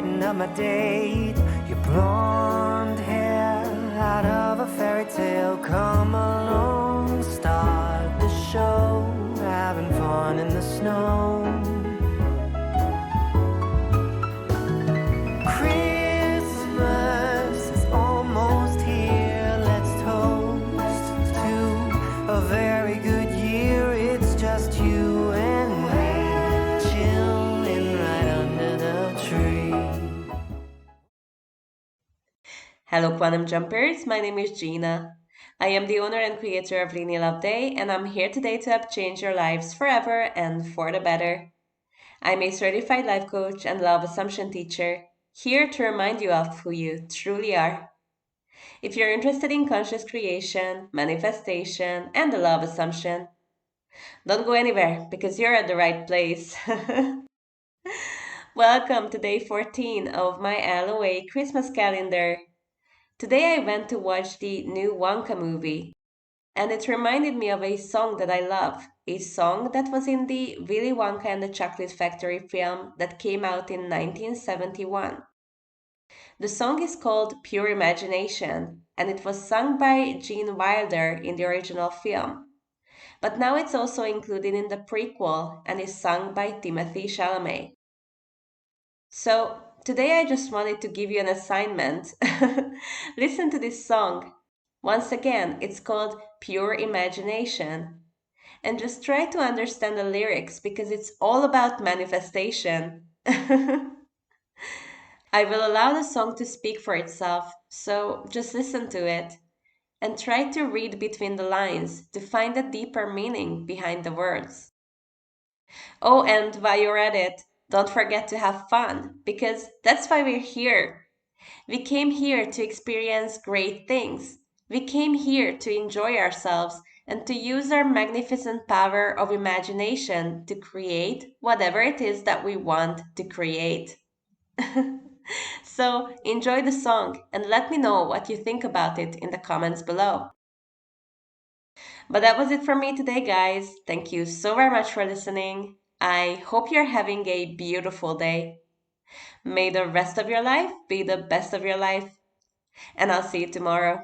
brighten up my day. Your blonde hair out of a fairy tale. Come along, start the show, having fun in the snow. Christmas is almost here. Let's toast to a very good year. It's just you and me, chilling right under the tree. Hello, Quantum Jumpers. My name is Gina. I am the owner and creator of LeniaLoveday, and I'm here today to help change your lives forever and for the better. I'm a certified life coach and law of assumption teacher, here to remind you of who you truly are. If you're interested in conscious creation, manifestation, and the law of assumption, don't go anywhere because you're at the right place. Welcome to day 14 of my LOA Christmas calendar. Today I went to watch the new Wonka movie, and it reminded me of a song that I love, a song that was in the Willy Wonka and the Chocolate Factory film that came out in 1971. The song is called Pure Imagination, and it was sung by Gene Wilder in the original film. But now it's also included in the prequel and is sung by Timothée Chalamet. So today I just wanted to give you an assignment. Listen to this song. Once again, it's called Pure Imagination. And just try to understand the lyrics because it's all about manifestation. I will allow the song to speak for itself, so just listen to it and try to read between the lines to find a deeper meaning behind the words. Oh, and while you're at it, don't forget to have fun because that's why we're here. We came here to experience great things. We came here to enjoy ourselves and to use our magnificent power of imagination to create whatever it is that we want to create. So enjoy the song and let me know what you think about it in the comments below. But that was it for me today, guys. Thank you so very much for listening. I hope you're having a beautiful day. May the rest of your life be the best of your life. And I'll see you tomorrow.